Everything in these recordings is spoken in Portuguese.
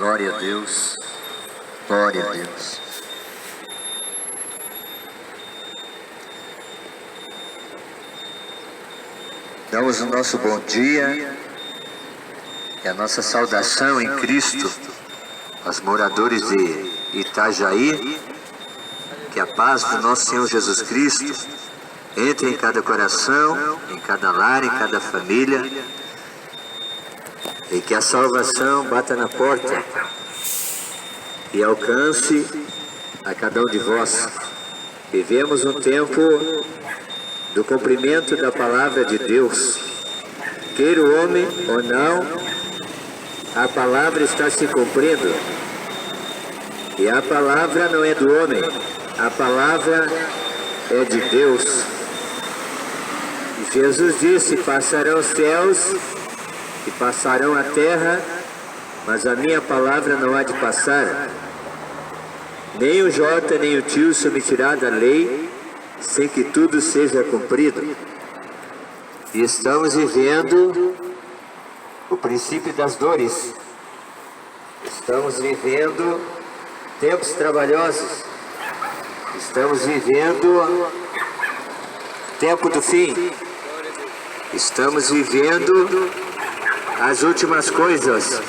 Glória a Deus, glória a Deus. Damos o nosso bom dia e a nossa saudação em Cristo aos moradores de Itajaí. Que a paz do nosso Senhor Jesus Cristo entre em cada coração, em cada lar, em cada família, e que a salvação bata na porta e alcance a cada um de vós. Vivemos um tempo do cumprimento da palavra de Deus. Queira o homem ou não, a palavra está se cumprindo. E a palavra não é do homem, a palavra é de Deus. E Jesus disse: passarão os céus e passarão a terra, mas a minha palavra não há de passar. Nem o Jota nem o tio se omitirá da lei, sem que tudo seja cumprido. E estamos vivendo o princípio das dores. Estamos vivendo tempos trabalhosos. Estamos vivendo tempo do fim. Estamos vivendo as últimas coisas.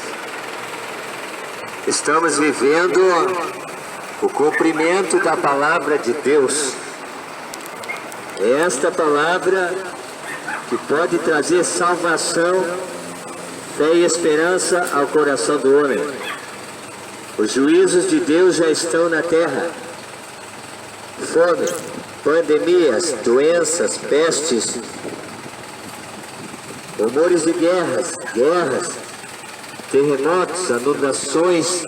Estamos vivendo o cumprimento da palavra de Deus. É esta palavra que pode trazer salvação, fé e esperança ao coração do homem. Os juízos de Deus já estão na terra. Fome, pandemias, doenças, pestes, rumores de guerras, terremotos, inundações,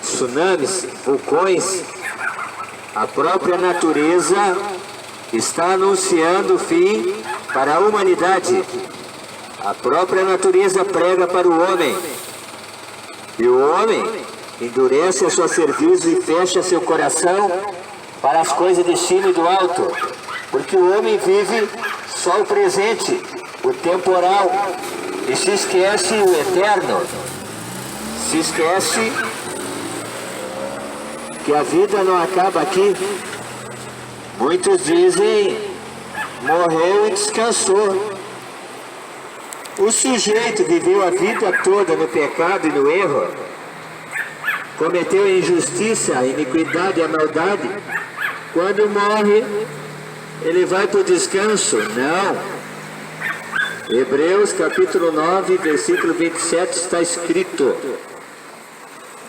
tsunamis, vulcões. A própria natureza está anunciando o fim para a humanidade. A própria natureza prega para o homem. E o homem endurece a sua cerviz e fecha seu coração para as coisas de cima e do alto. Porque o homem vive só o presente, o temporal, e se esquece o eterno. Se esquece que a vida não acaba aqui. Muitos dizem: morreu e descansou. O sujeito viveu a vida toda no pecado e no erro, cometeu a injustiça, a iniquidade e a maldade. Quando morre, ele vai para o descanso? Não. Hebreus capítulo 9, versículo 27 está escrito: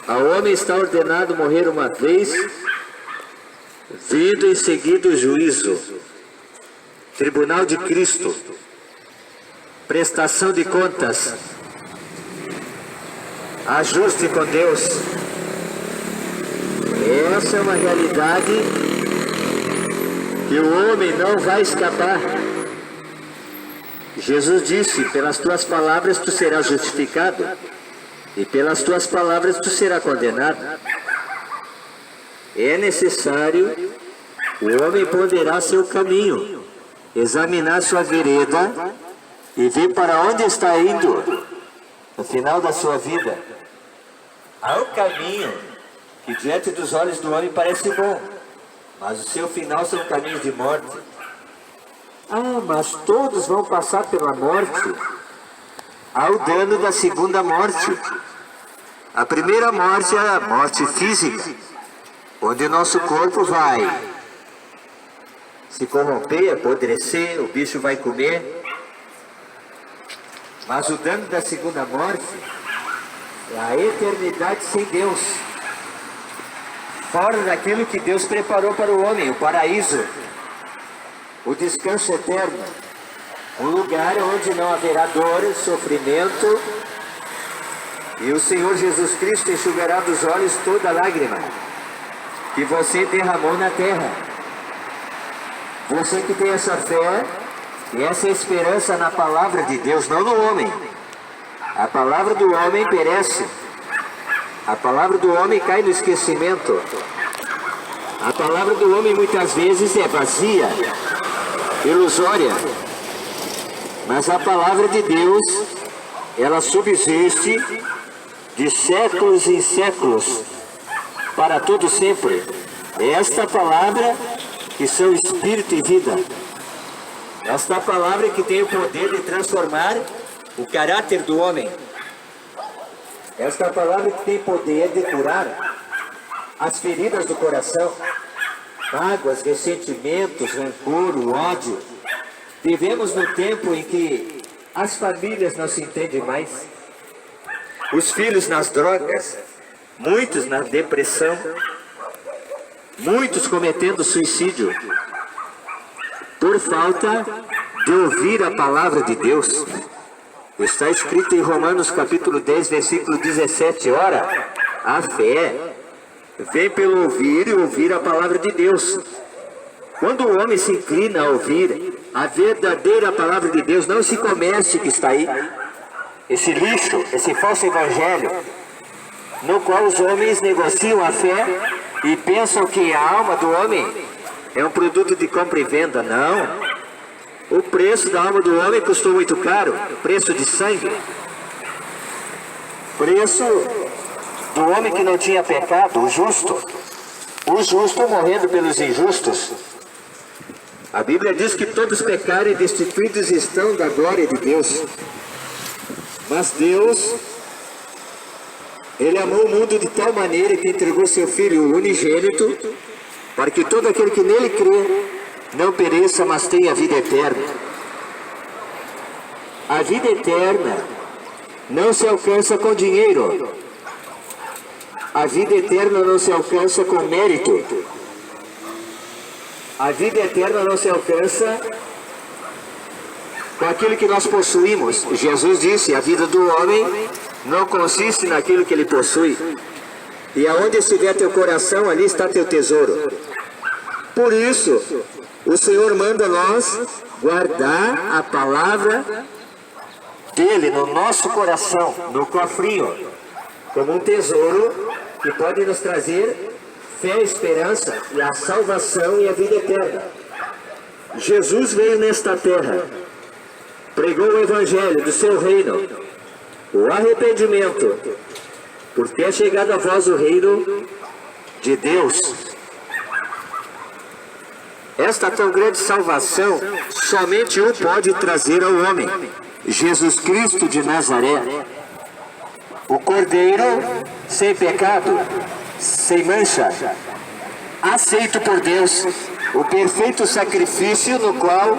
ao homem está ordenado morrer uma vez, vindo em seguida o juízo, tribunal de Cristo, prestação de contas, ajuste com Deus. Essa é uma realidade que o homem não vai escapar. Jesus disse: pelas tuas palavras tu serás justificado, e pelas tuas palavras tu serás condenado. É necessário o homem ponderar seu caminho, examinar sua vereda e ver para onde está indo no final da sua vida. Há um caminho que diante dos olhos do homem parece bom, mas o seu final são caminhos de morte. Ah, mas todos vão passar pela morte. Há o dano da segunda morte. A primeira morte é a morte física, onde o nosso corpo vai se corromper, apodrecer, o bicho vai comer. Mas o dano da segunda morte é a eternidade sem Deus, fora daquilo que Deus preparou para o homem, o paraíso, o descanso eterno, um lugar onde não haverá dor, sofrimento, e o Senhor Jesus Cristo enxugará dos olhos toda lágrima que você derramou na terra. Você que tem essa fé e essa esperança na palavra de Deus, não no homem. A palavra do homem perece. A palavra do homem cai no esquecimento. A palavra do homem muitas vezes é vazia, ilusória. Mas a palavra de Deus, ela subsiste de séculos em séculos, para todo sempre. Esta palavra que são espírito e vida. Esta palavra que tem o poder de transformar o caráter do homem. Esta palavra que tem poder de curar as feridas do coração, mágoas, ressentimentos, rancor, o ódio. Vivemos num tempo em que as famílias não se entendem mais, os filhos nas drogas, muitos na depressão, muitos cometendo suicídio, por falta de ouvir a palavra de Deus. Está escrito em Romanos capítulo 10, versículo 17, ora, a fé vem pelo ouvir e ouvir a palavra de Deus. Quando o homem se inclina a ouvir a verdadeira palavra de Deus, não esse comércio que está aí, esse lixo, esse falso evangelho, no qual os homens negociam a fé e pensam que a alma do homem é um produto de compra e venda. Não. O preço da alma do homem custou muito caro, preço de sangue, preço do homem que não tinha pecado, o justo morrendo pelos injustos. A Bíblia diz que todos pecaram e destituídos estão da glória de Deus. Mas Deus, Ele amou o mundo de tal maneira que entregou seu Filho unigênito, para que todo aquele que nele crê não pereça, mas tenha a vida eterna. A vida eterna não se alcança com dinheiro. A vida eterna não se alcança com mérito. A vida eterna não se alcança com aquilo que nós possuímos. Jesus disse, a vida do homem não consiste naquilo que ele possui. E aonde estiver teu coração, ali está teu tesouro. Por isso, o Senhor manda nós guardar a palavra dele no nosso coração, no cofrinho, como um tesouro que pode nos trazer fé, esperança e a salvação e a vida eterna. Jesus veio nesta terra, pregou o evangelho do seu reino, o arrependimento, porque é chegado a vós o reino de Deus. Esta tão grande salvação, somente um pode trazer ao homem, Jesus Cristo de Nazaré, o Cordeiro sem pecado, sem mancha, aceito por Deus, o perfeito sacrifício no qual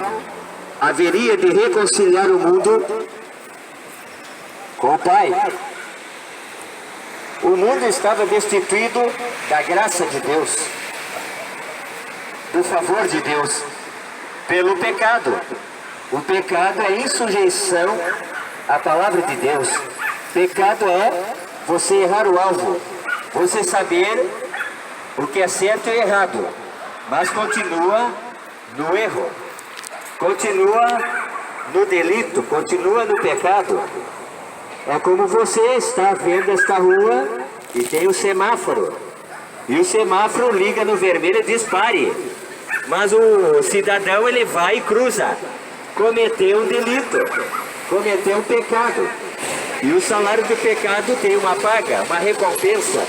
haveria de reconciliar o mundo com o Pai. O mundo estava destituído da graça de Deus, do favor de Deus, pelo pecado. O pecado é insujeição à palavra de Deus. Pecado é você errar o alvo, você saber o que é certo e errado, mas continua no erro, continua no delito, continua no pecado. É como você está vendo esta rua e tem o semáforo, e o semáforo liga no vermelho e diz pare, mas o cidadão ele vai e cruza, cometeu um delito, cometeu um pecado, e o salário do pecado tem uma paga, uma recompensa.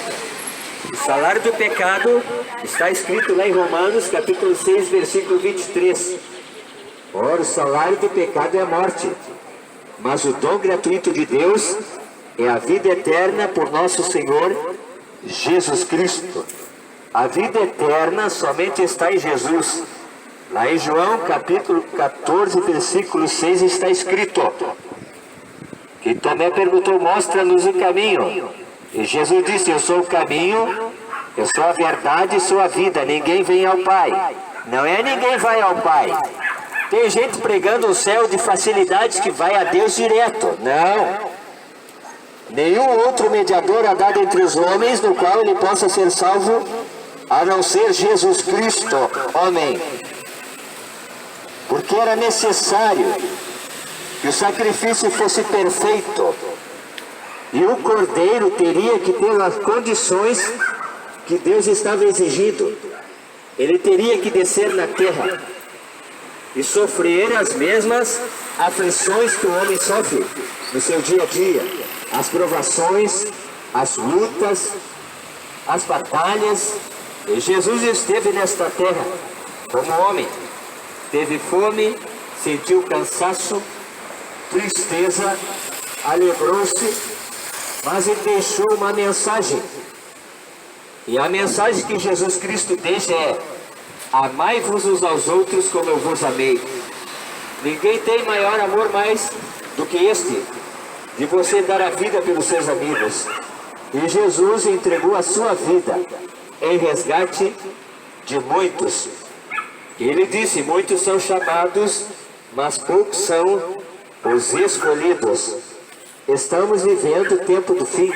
O salário do pecado está escrito lá em Romanos capítulo 6, versículo 23. Ora, o salário do pecado é a morte, mas o dom gratuito de Deus é a vida eterna por nosso Senhor Jesus Cristo. A vida eterna somente está em Jesus. Lá em João capítulo 14, versículo 6 está escrito. E Tomé perguntou, mostra-nos o caminho. E Jesus disse, eu sou o caminho, eu sou a verdade e sou a vida. Ninguém vem ao Pai. Não é ninguém vai ao Pai. Tem gente pregando um céu de facilidades que vai a Deus direto. Não. Nenhum outro mediador há dado entre os homens no qual ele possa ser salvo, a não ser Jesus Cristo, homem. Porque era necessário que o sacrifício fosse perfeito. E o Cordeiro teria que ter as condições que Deus estava exigindo. Ele teria que descer na terra e sofrer as mesmas aflições que o homem sofre no seu dia a dia. As provações, as lutas, as batalhas. E Jesus esteve nesta terra como homem. Teve fome, sentiu cansaço, tristeza, alegrou-se, mas ele deixou uma mensagem. E a mensagem que Jesus Cristo deixa é: amai-vos uns aos outros como eu vos amei. Ninguém tem maior amor mais do que este, de você dar a vida pelos seus amigos. E Jesus entregou a sua vida em resgate de muitos. Ele disse: muitos são chamados, mas poucos são os escolhidos. Estamos vivendo o tempo do fim.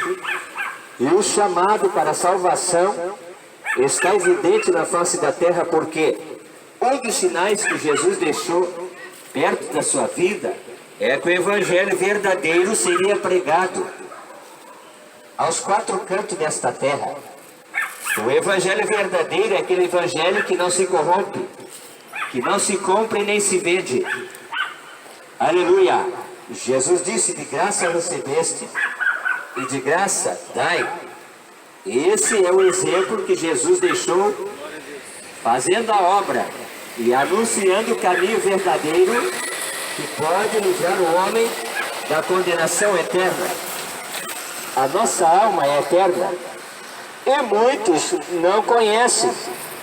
E o chamado para a salvação está evidente na face da terra, porque um dos sinais que Jesus deixou perto da sua vida é que o evangelho verdadeiro seria pregado aos quatro cantos desta terra. O evangelho verdadeiro é aquele evangelho que não se corrompe, que não se compra e nem se vende. Aleluia! Jesus disse: de graça recebeste e de graça dai. Esse é o exemplo que Jesus deixou, fazendo a obra e anunciando o caminho verdadeiro que pode livrar o homem da condenação eterna. A nossa alma é eterna e muitos não conhecem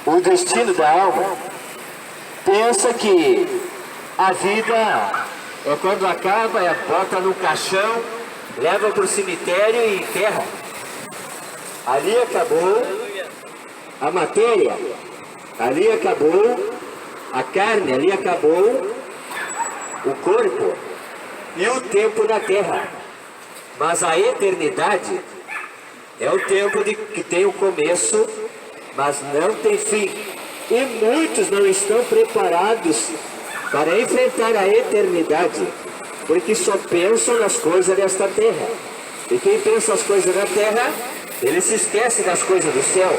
o destino da alma. Pensa que a vida é quando acaba, bota no caixão, leva para o cemitério e enterra. Ali acabou a matéria, ali acabou a carne, ali acabou o corpo e o tempo da terra. Mas a eternidade é o tempo que tem o começo, mas não tem fim. E muitos não estão preparados para enfrentar a eternidade, porque só pensam nas coisas desta terra. E quem pensa as coisas da terra, ele se esquece das coisas do céu.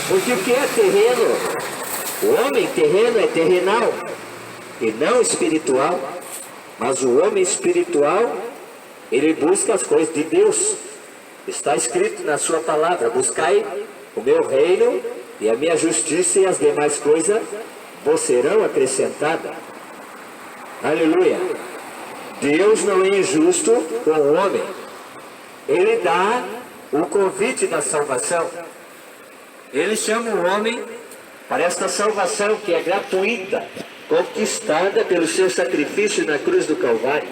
Porque o que é terreno? O homem terreno é terrenal e não espiritual. Mas o homem espiritual, ele busca as coisas de Deus. Está escrito na sua palavra: buscai o meu reino e a minha justiça, e as demais coisas vos serão acrescentadas. Aleluia! Deus não é injusto com o homem. Ele dá o convite da salvação. Ele chama o homem para esta salvação que é gratuita, conquistada pelo seu sacrifício na cruz do Calvário.